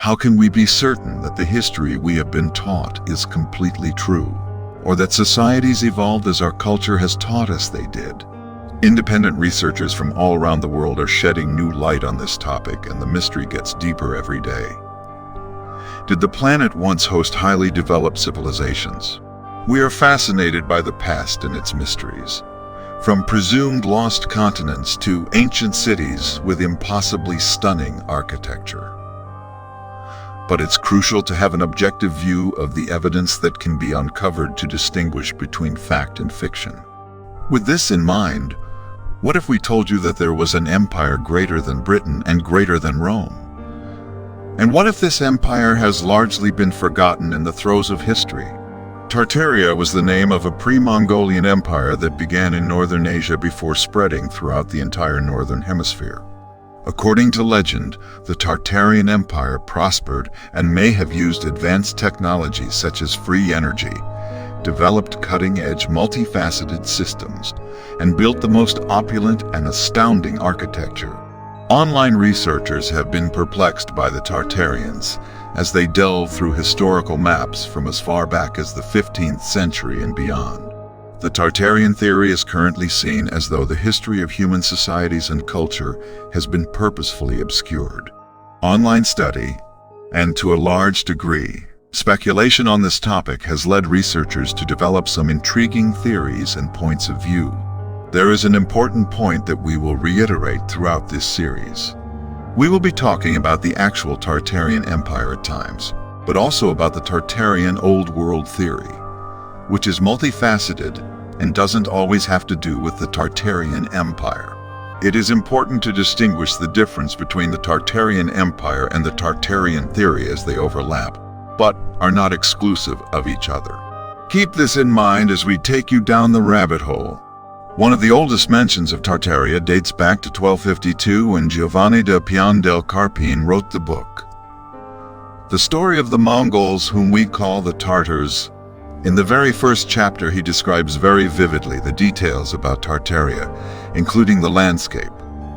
How can we be certain that the history we have been taught is completely true, or that societies evolved as our culture has taught us they did? Independent researchers from all around the world are shedding new light on this topic, and the mystery gets deeper every day. Did the planet once host highly developed civilizations? We are fascinated by the past and its mysteries, from presumed lost continents to ancient cities with impossibly stunning architecture. But it's crucial to have an objective view of the evidence that can be uncovered to distinguish between fact and fiction. With this in mind, what if we told you that there was an empire greater than Britain and greater than Rome? And what if this empire has largely been forgotten in the throes of history? Tartaria was the name of a pre-Mongolian empire that began in northern Asia before spreading throughout the entire northern hemisphere. According to legend, the Tartarian Empire prospered and may have used advanced technologies such as free energy, developed cutting-edge multifaceted systems, and built the most opulent and astounding architecture. Online researchers have been perplexed by the Tartarians as they delve through historical maps from as far back as the 15th century and beyond. The Tartarian Theory is currently seen as though the history of human societies and culture has been purposefully obscured. Online study, and to a large degree, speculation on this topic has led researchers to develop some intriguing theories and points of view. There is an important point that we will reiterate throughout this series. We will be talking about the actual Tartarian Empire at times, but also about the Tartarian Old World Theory, which is multifaceted and doesn't always have to do with the Tartarian Empire. It is important to distinguish the difference between the Tartarian Empire and the Tartarian Theory as they overlap, but are not exclusive of each other. Keep this in mind as we take you down the rabbit hole. One of the oldest mentions of Tartaria dates back to 1252 when Giovanni da Pian del Carpine wrote the book, The Story of the Mongols, whom we call the Tartars. In the very first chapter, he describes very vividly the details about Tartaria, including the landscape,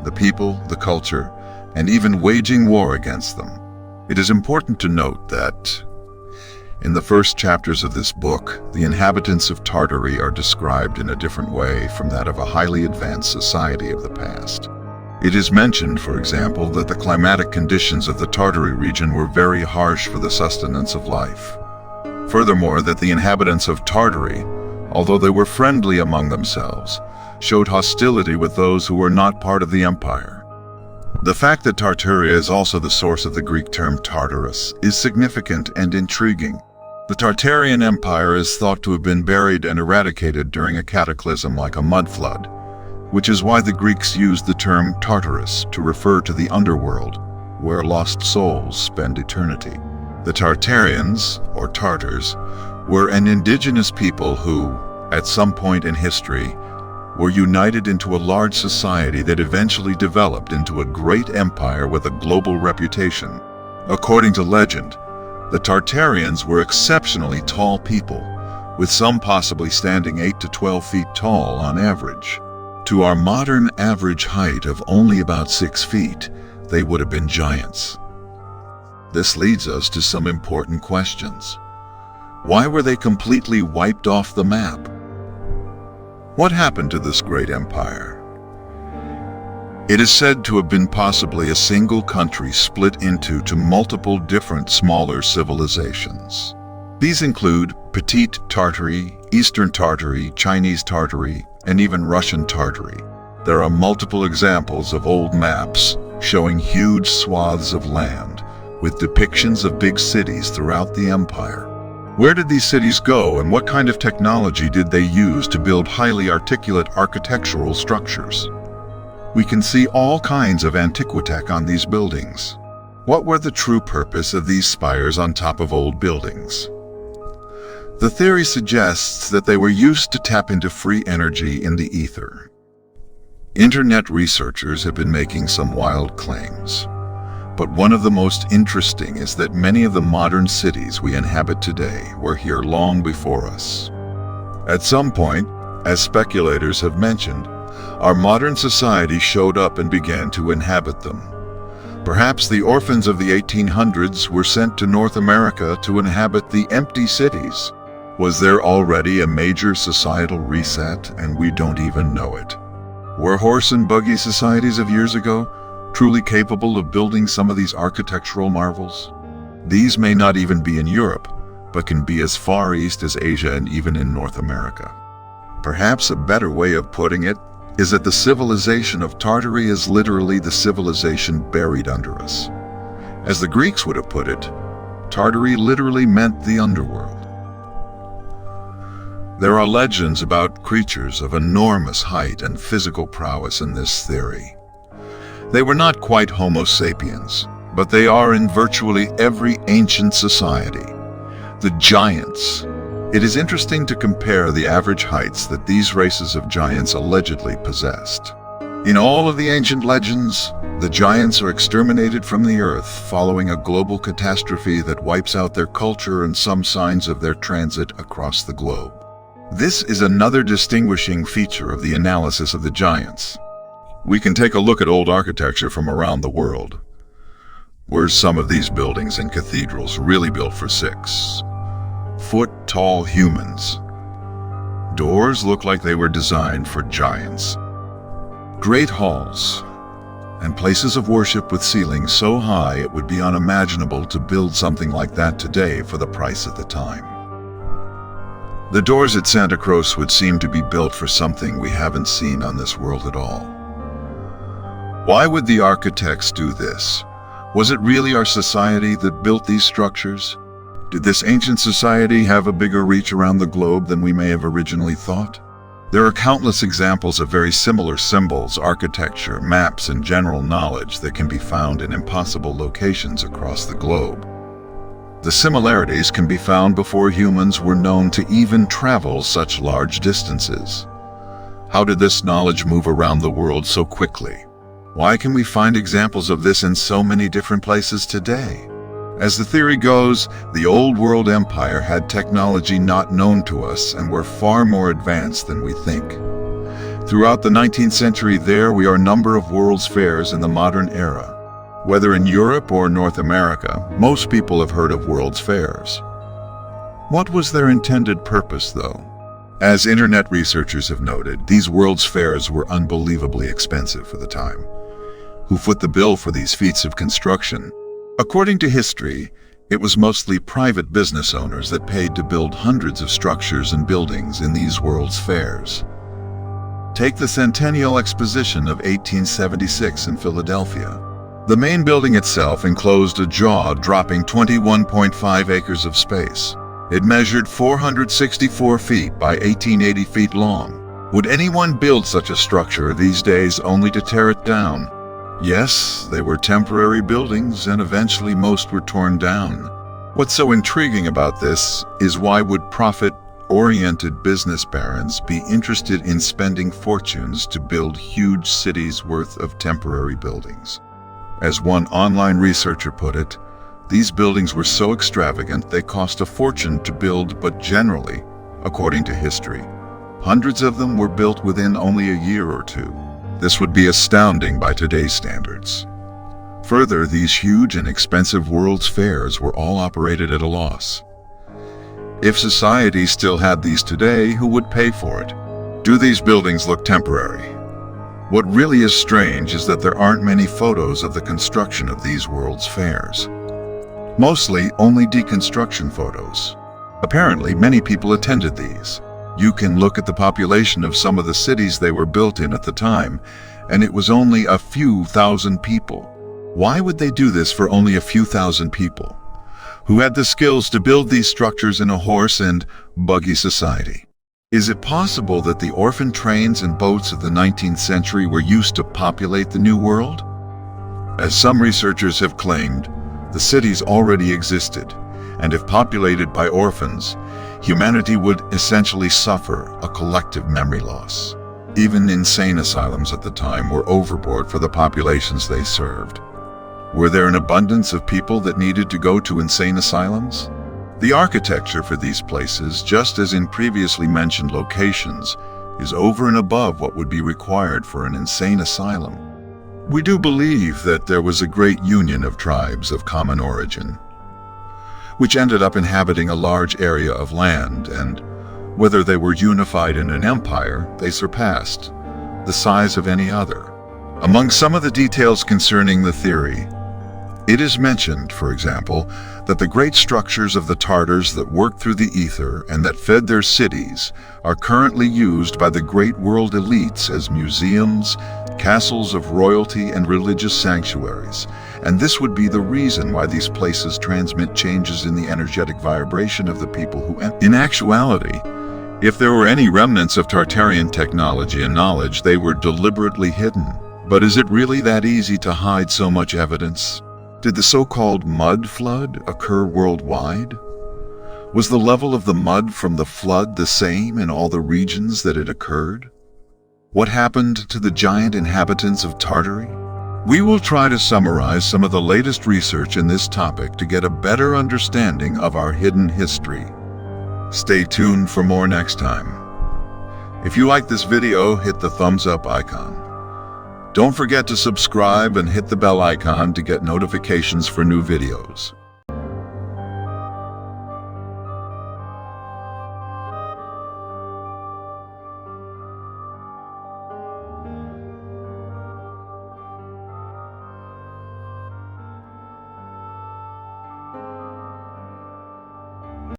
the people, the culture, and even waging war against them. It is important to note that in the first chapters of this book, the inhabitants of Tartary are described in a different way from that of a highly advanced society of the past. It is mentioned, for example, that the climatic conditions of the Tartary region were very harsh for the sustenance of life. Furthermore, that the inhabitants of Tartary, although they were friendly among themselves, showed hostility with those who were not part of the empire. The fact that Tartaria is also the source of the Greek term Tartarus is significant and intriguing. The Tartarian Empire is thought to have been buried and eradicated during a cataclysm like a mud flood, which is why the Greeks used the term Tartarus to refer to the underworld, where lost souls spend eternity. The Tartarians, or Tartars, were an indigenous people who, at some point in history, were united into a large society that eventually developed into a great empire with a global reputation. According to legend, the Tartarians were exceptionally tall people, with some possibly standing 8 to 12 feet tall on average. To our modern average height of only about 6 feet, they would have been giants. This leads us to some important questions. Why were they completely wiped off the map? What happened to this great empire? It is said to have been possibly a single country split into multiple different smaller civilizations. These include Petite Tartary, Eastern Tartary, Chinese Tartary, and even Russian Tartary. There are multiple examples of old maps showing huge swaths of land with depictions of big cities throughout the empire. Where did these cities go, and what kind of technology did they use to build highly articulate architectural structures? We can see all kinds of antiquitech on these buildings. What were the true purpose of these spires on top of old buildings? The theory suggests that they were used to tap into free energy in the ether. Internet researchers have been making some wild claims, but one of the most interesting is that many of the modern cities we inhabit today were here long before us. At some point, as speculators have mentioned, our modern society showed up and began to inhabit them. Perhaps the orphans of the 1800s were sent to North America to inhabit the empty cities. Was there already a major societal reset and we don't even know it? Were horse and buggy societies of years ago truly capable of building some of these architectural marvels? These may not even be in Europe, but can be as far east as Asia and even in North America. Perhaps a better way of putting it is that the civilization of Tartary is literally the civilization buried under us. As the Greeks would have put it, Tartary literally meant the underworld. There are legends about creatures of enormous height and physical prowess in this theory. They were not quite Homo sapiens, but they are in virtually every ancient society. The giants. It is interesting to compare the average heights that these races of giants allegedly possessed. In all of the ancient legends, the giants are exterminated from the earth following a global catastrophe that wipes out their culture and some signs of their transit across the globe. This is another distinguishing feature of the analysis of the giants. We can take a look at old architecture from around the world. Were some of these buildings and cathedrals really built for 6-foot-tall humans? Doors look like they were designed for giants. Great halls and places of worship with ceilings so high it would be unimaginable to build something like that today for the price at the time. The doors at Santa Cruz would seem to be built for something we haven't seen on this world at all. Why would the architects do this? Was it really our society that built these structures? Did this ancient society have a bigger reach around the globe than we may have originally thought? There are countless examples of very similar symbols, architecture, maps, and general knowledge that can be found in impossible locations across the globe. The similarities can be found before humans were known to even travel such large distances. How did this knowledge move around the world so quickly? Why can we find examples of this in so many different places today? As the theory goes, the old world empire had technology not known to us and were far more advanced than we think. Throughout the 19th century there were a number of world's fairs in the modern era. Whether in Europe or North America, most people have heard of world's fairs. What was their intended purpose, though? As internet researchers have noted, these world's fairs were unbelievably expensive for the time. Who foot the bill for these feats of construction? According to history, it was mostly private business owners that paid to build hundreds of structures and buildings in these world's fairs. Take the Centennial Exposition of 1876 in Philadelphia. The main building itself enclosed a jaw-dropping 21.5 acres of space. It measured 464 feet by 1880 feet long. Would anyone build such a structure these days only to tear it down? Yes, they were temporary buildings, and eventually most were torn down. What's so intriguing about this is why would profit-oriented business barons be interested in spending fortunes to build huge cities worth of temporary buildings? As one online researcher put it, these buildings were so extravagant they cost a fortune to build, but generally, according to history, hundreds of them were built within only a year or two. This would be astounding by today's standards. Further, these huge and expensive world's fairs were all operated at a loss. If society still had these today, who would pay for it? Do these buildings look temporary? What really is strange is that there aren't many photos of the construction of these world's fairs. Mostly only deconstruction photos. Apparently, many people attended these. You can look at the population of some of the cities they were built in at the time, and it was only a few thousand people. Why would they do this for only a few thousand people? Who had the skills to build these structures in a horse and buggy society? Is it possible that the orphan trains and boats of the 19th century were used to populate the New World? As some researchers have claimed, the cities already existed, and if populated by orphans, humanity would essentially suffer a collective memory loss. Even insane asylums at the time were overboard for the populations they served. Were there an abundance of people that needed to go to insane asylums? The architecture for these places, just as in previously mentioned locations, is over and above what would be required for an insane asylum. We do believe that there was a great union of tribes of common origin, which ended up inhabiting a large area of land, and whether they were unified in an empire, they surpassed the size of any other. Among some of the details concerning the theory, it is mentioned, for example, that the great structures of the Tartars that worked through the ether and that fed their cities are currently used by the great world elites as museums, castles of royalty, and religious sanctuaries. And this would be the reason why these places transmit changes in the energetic vibration of the people who enter. In actuality, if there were any remnants of Tartarian technology and knowledge, they were deliberately hidden. But is it really that easy to hide so much evidence? Did the so-called mud flood occur worldwide? Was the level of the mud from the flood the same in all the regions that it occurred? What happened to the giant inhabitants of Tartary? We will try to summarize some of the latest research in this topic to get a better understanding of our hidden history. Stay tuned for more next time. If you like this video, hit the thumbs up icon. Don't forget to subscribe and hit the bell icon to get notifications for new videos.